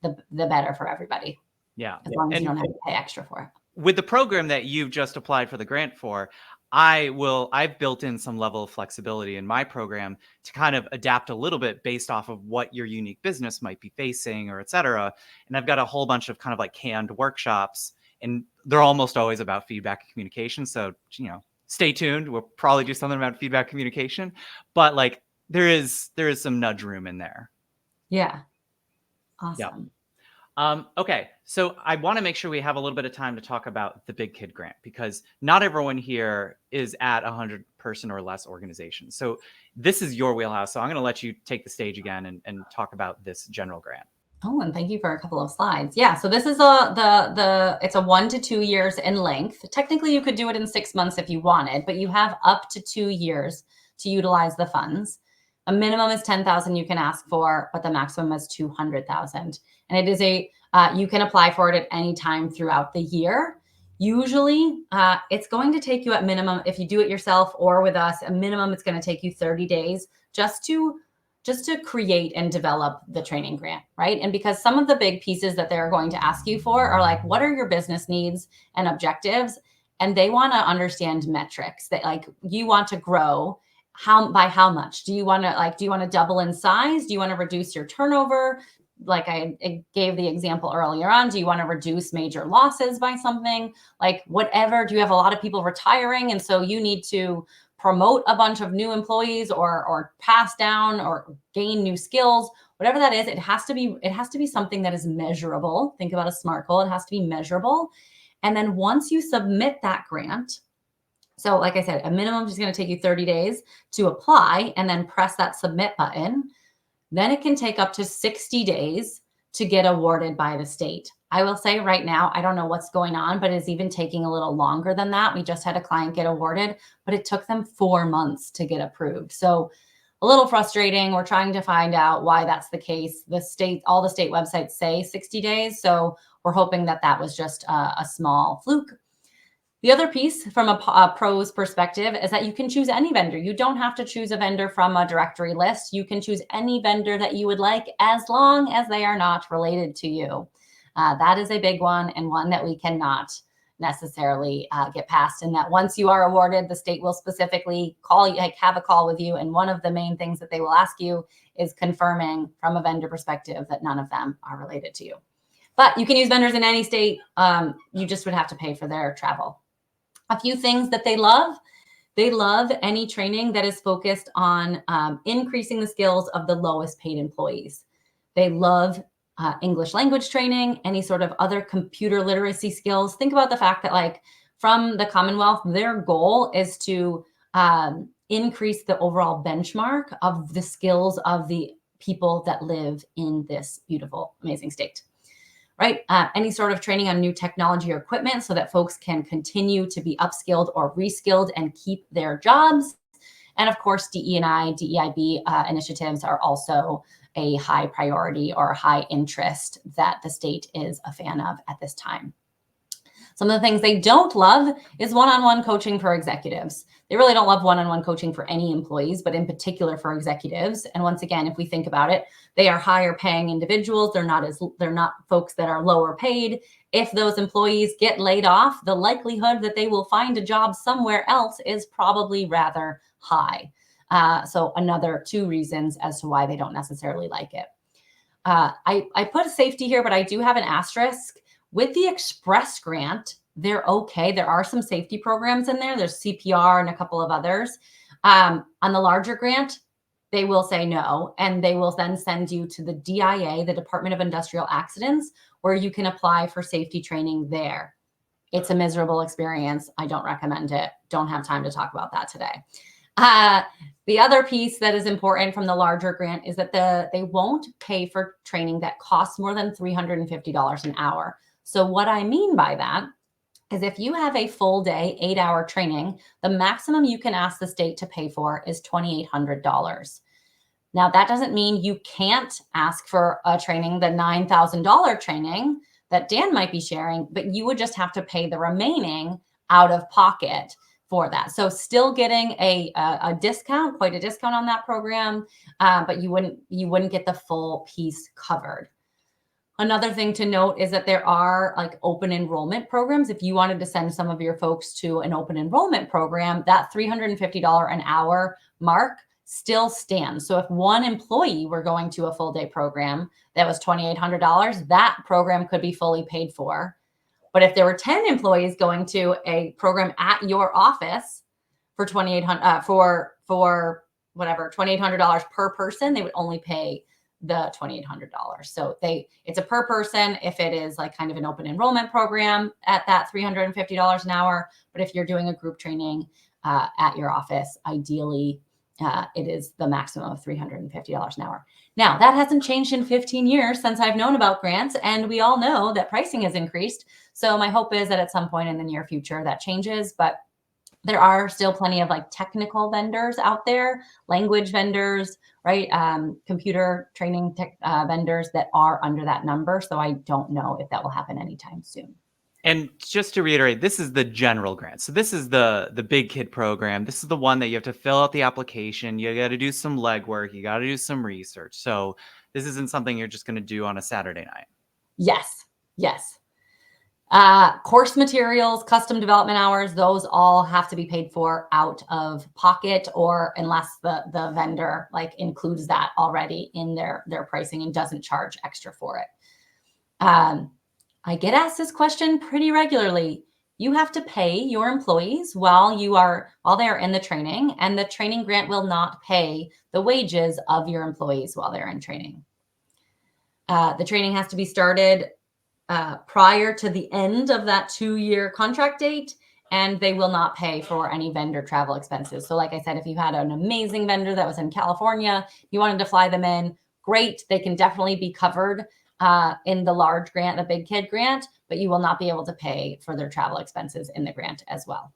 the better for everybody. Yeah. As long as you don't have to pay extra for it. With the program that you've just applied for the grant for, I've built in some level of flexibility in my program to kind of adapt a little bit based off of what your unique business might be facing or et cetera. And I've got a whole bunch of kind of like canned workshops, and they're almost always about feedback and communication. So, stay tuned. We'll probably do something about feedback communication, but like there is some nudge room in there. Yeah. Awesome. Yeah. Okay. So I want to make sure we have a little bit of time to talk about the Big Kid Grant, because not everyone here is at 100 person or less organization. So this is your wheelhouse. So I'm going to let you take the stage again and talk about this general grant. Oh, and thank you for a couple of slides. Yeah, so this is it's a 1 to 2 years in length. Technically, you could do it in 6 months if you wanted, but you have up to 2 years to utilize the funds. A minimum is 10,000 you can ask for, but the maximum is 200,000. And it is you can apply for it at any time throughout the year. Usually, it's going to take you at minimum, if you do it yourself or with us, a minimum it's going to take you 30 days just to create and develop the training grant, right? And because some of the big pieces that they're going to ask you for are like, what are your business needs and objectives? And they want to understand metrics that like you want to grow by how much? Do you want to double in size? Do you want to reduce your turnover? Like I gave the example earlier on, do you want to reduce major losses by something? Like whatever, do you have a lot of people retiring? And so you need to promote a bunch of new employees or pass down or gain new skills, whatever that is, it has to be something that is measurable. Think about a SMART goal. It has to be measurable. And then once you submit that grant, so like I said, a minimum is going to take you 30 days to apply and then press that submit button. Then it can take up to 60 days to get awarded by the state. I will say right now, I don't know what's going on, but it's even taking a little longer than that. We just had a client get awarded, but it took them 4 months to get approved. So a little frustrating. We're trying to find out why that's the case. All the state websites say 60 days. So we're hoping that that was just a small fluke. The other piece from a pro's perspective is that you can choose any vendor. You don't have to choose a vendor from a directory list. You can choose any vendor that you would like as long as they are not related to you. That is a big one, and one that we cannot necessarily get past. And that once you are awarded, the state will specifically call you, have a call with you. And one of the main things that they will ask you is confirming from a vendor perspective that none of them are related to you. But you can use vendors in any state. You just would have to pay for their travel. A few things that they love. They love any training that is focused on increasing the skills of the lowest paid employees. They love English language training, any sort of other computer literacy skills. Think about the fact that, like, from the Commonwealth, their goal is to increase the overall benchmark of the skills of the people that live in this beautiful, amazing state. Right? Any sort of training on new technology or equipment so that folks can continue to be upskilled or reskilled and keep their jobs. And of course, DE&I, DEIB initiatives are also a high priority or high interest that the state is a fan of at this time. Some of the things they don't love is one-on-one coaching for executives. They really don't love one-on-one coaching for any employees, but in particular for executives. And once again, if we think about it, they are higher paying individuals. They're not folks that are lower paid. If those employees get laid off, the likelihood that they will find a job somewhere else is probably rather high. So another 2 reasons as to why they don't necessarily like it. I put safety here, but I do have an asterisk. With the Express grant, they're okay. There are some safety programs in there. There's CPR and a couple of others. On the larger grant, they will say no, and they will then send you to the DIA, the Department of Industrial Accidents, where you can apply for safety training there. It's a miserable experience. I don't recommend it. Don't have time to talk about that today. The other piece that is important from the larger grant is that they won't pay for training that costs more than $350 an hour. So what I mean by that is if you have a full day, 8-hour training, the maximum you can ask the state to pay for is $2,800. Now, that doesn't mean you can't ask for a training, the $9,000 training that Dan might be sharing, but you would just have to pay the remaining out of pocket for that. So still getting a discount, quite a discount on that program, but you wouldn't get the full piece covered. Another thing to note is that there are like open enrollment programs. If you wanted to send some of your folks to an open enrollment program, that $350 an hour mark still stands. So if one employee were going to a full day program that was $2,800, that program could be fully paid for. But if there were 10 employees going to a program at your office for $2,800 for whatever, $2,800 per person, they would only pay the $2,800. So it's a per person if it is like kind of an open enrollment program at that $350 an hour. But if you're doing a group training at your office, ideally it is the maximum of $350 an hour. Now, that hasn't changed in 15 years since I've known about grants, and we all know that pricing has increased. So my hope is that at some point in the near future that changes, but there are still plenty of like technical vendors out there, language vendors, right? Computer training vendors that are under that number. So I don't know if that will happen anytime soon. And just to reiterate, this is the general grant. So this is the big kid program. This is the one that you have to fill out the application. You got to do some legwork. You got to do some research. So this isn't something you're just going to do on a Saturday night. Yes. Course materials, custom development hours, those all have to be paid for out of pocket, or unless the vendor like includes that already in their pricing and doesn't charge extra for it. I get asked this question pretty regularly. you have to pay your employees while they are in the training, and the training grant will not pay the wages of your employees while they're in training. The training has to be started prior to the end of that 2-year contract date, and they will not pay for any vendor travel expenses. So like I said, if you had an amazing vendor that was in California, you wanted to fly them in, great. They can definitely be covered in the large grant, the Big Kid grant, but you will not be able to pay for their travel expenses in the grant as well.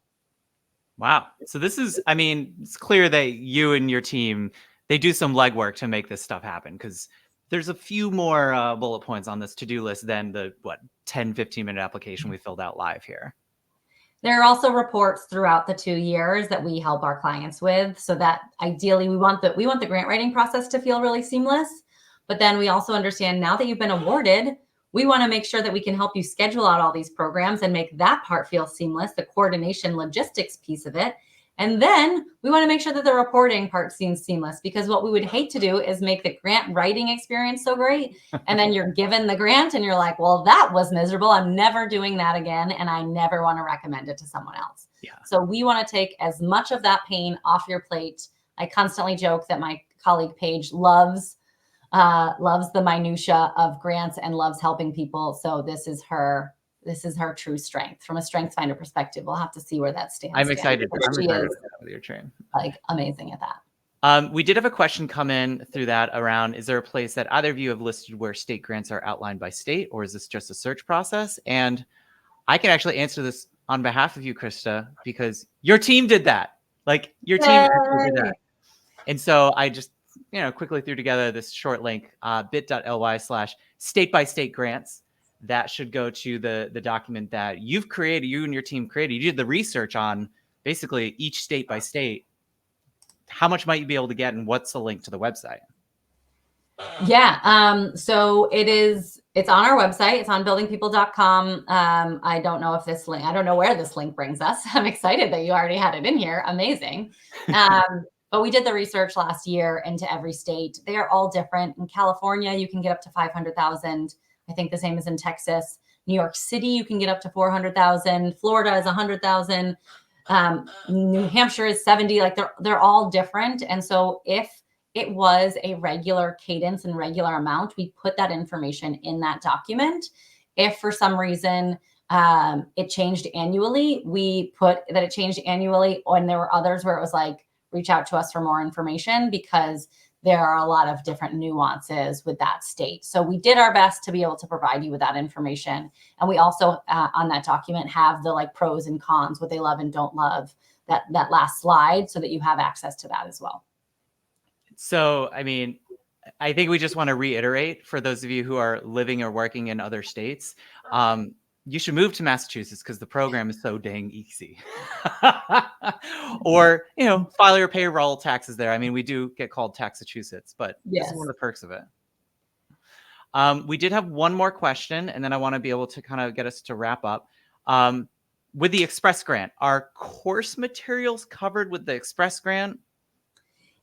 Wow. So this is, I mean, it's clear that you and your team, they do some legwork to make this stuff happen, because there's a few more bullet points on this to-do list than the 10, 15-minute application we filled out live here. There are also reports throughout the 2 years that we help our clients with, so that ideally we want the grant writing process to feel really seamless. But then we also understand, now that you've been awarded, we want to make sure that we can help you schedule out all these programs and make that part feel seamless, the coordination logistics piece of it. And then we want to make sure that the reporting part seems seamless, because what we would hate to do is make the grant writing experience so great, and then you're given the grant and you're like, well, that was miserable. I'm never doing that again, and I never want to recommend it to someone else. Yeah. So we want to take as much of that pain off your plate. I constantly joke that my colleague Paige loves the minutia of grants and loves helping people. So this is her true strength. From a StrengthsFinder perspective, we'll have to see where that stands. I'm excited. She is with your train. like amazing at that. We did have a question come in through that around, is there a place that either of you have listed where state grants are outlined by state, or is this just a search process? And I can actually answer this on behalf of you, Krysta, because your team did that. Like, your team actually did that. And so I just, quickly threw together this short link, bit.ly/state-by-state grants. That should go to the document that you've created, you and your team created. You did the research on basically each state by state. How much might you be able to get, and what's the link to the website? Yeah. So it's on our website. It's on buildingpeople.com. I don't know where this link brings us. I'm excited that you already had it in here. Amazing. But we did the research last year into every state. They are all different. In California, you can get up to 500,000. I think the same as in Texas. New York City, you can get up to 400,000. Florida is 100,000. New Hampshire is 70. Like they're all different. And so if it was a regular cadence and regular amount, we put that information in that document. If for some reason it changed annually, we put that it changed annually. And there were others where it was like, reach out to us for more information, because there are a lot of different nuances with that state. So we did our best to be able to provide you with that information. And we also on that document have the pros and cons, what they love and don't love, that last slide, so that you have access to that as well. So, I mean, I think we just want to reiterate, for those of you who are living or working in other states, you should move to Massachusetts, because the program is so dang easy. Or, file your payroll taxes there. I mean, we do get called Taxachusetts, but This is one of the perks of it. We did have one more question, and then I want to be able to kind of get us to wrap up. With the Express Grant, are course materials covered with the Express Grant?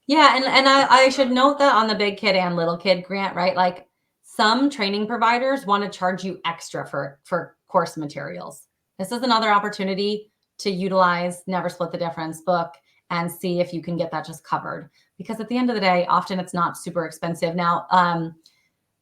Yeah, and I should note that on the Big Kid and Little Kid grant, right? Like, some training providers want to charge you extra for course materials. This is another opportunity to utilize Never Split the Difference book and see if you can get that just covered. Because at the end of the day, often it's not super expensive. Now,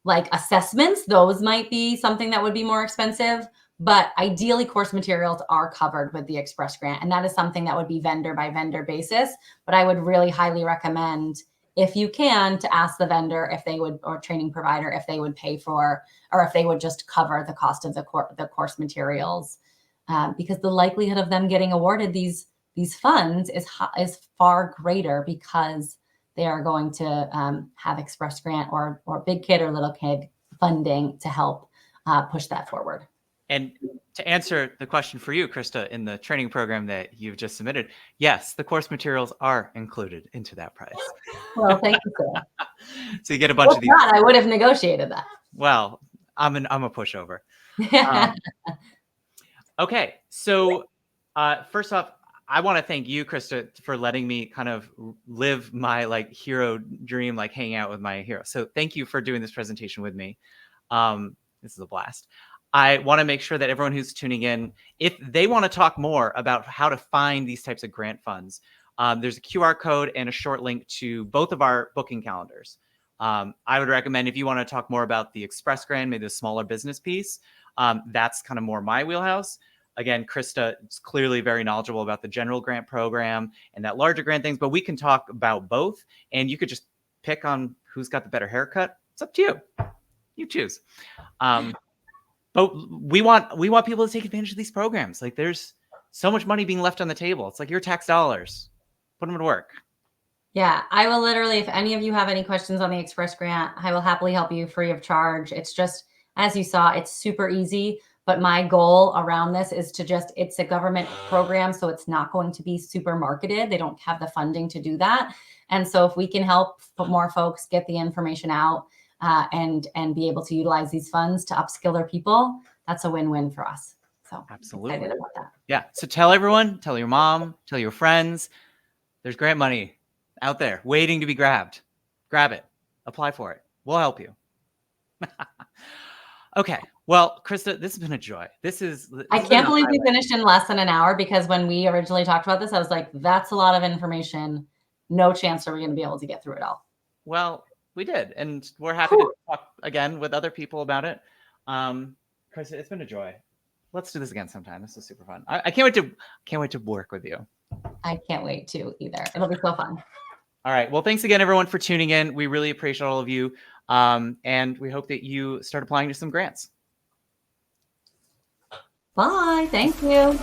like assessments, those might be something that would be more expensive, but ideally course materials are covered with the Express Grant. And that is something that would be vendor by vendor basis. But I would really highly recommend, if you can, to ask the vendor if they would, or training provider, if they would pay for, or if they would just cover the cost of the course materials, because the likelihood of them getting awarded these funds is far greater, because they are going to have Express Grant or Big Kid or Little Kid funding to help push that forward. And to answer the question for you, Krysta, in the training program that you've just submitted, yes, the course materials are included into that price. Well, thank you, sir. So you get a bunch of these. Not, I would have negotiated that. Well, I'm a pushover. Okay, so first off, I want to thank you, Krysta, for letting me kind of live my hero dream, hanging out with my hero. So thank you for doing this presentation with me. This is a blast. I want to make sure that everyone who's tuning in, if they want to talk more about how to find these types of grant funds, there's a QR code and a short link to both of our booking calendars. I would recommend if you want to talk more about the Express Grant, maybe the smaller business piece, that's kind of more my wheelhouse. Again, Krysta is clearly very knowledgeable about the general grant program and that larger grant things, but we can talk about both, and you could just pick on who's got the better haircut. It's up to you. You choose. But we want people to take advantage of these programs. Like, there's so much money being left on the table. It's like your tax dollars. Put them to work. Yeah, I will literally, if any of you have any questions on the Express Grant, I will happily help you free of charge. It's just, as you saw, it's super easy. But my goal around this is to just, it's a government program, so it's not going to be super marketed. They don't have the funding to do that. And so if we can help more folks get the information out and be able to utilize these funds to upskill their people, that's a win-win for us. So absolutely excited about that. Yeah. So tell everyone, tell your mom, tell your friends, there's grant money out there waiting to be grabbed. Grab it. Apply for it. We'll help you. Okay. Well, Krysta, this has been a joy. I can't believe we finished in less than an hour, because when we originally talked about this, I was like, that's a lot of information. No chance are we going to be able to get through it all. Well, we did. And we're happy to talk again with other people about it. Krysta, it's been a joy. Let's do this again sometime. This is super fun. I can't wait to work with you. I can't wait to either. It'll be so fun. All right. Well, thanks again, everyone, for tuning in. We really appreciate all of you. And we hope that you start applying to some grants. Bye. Thank you.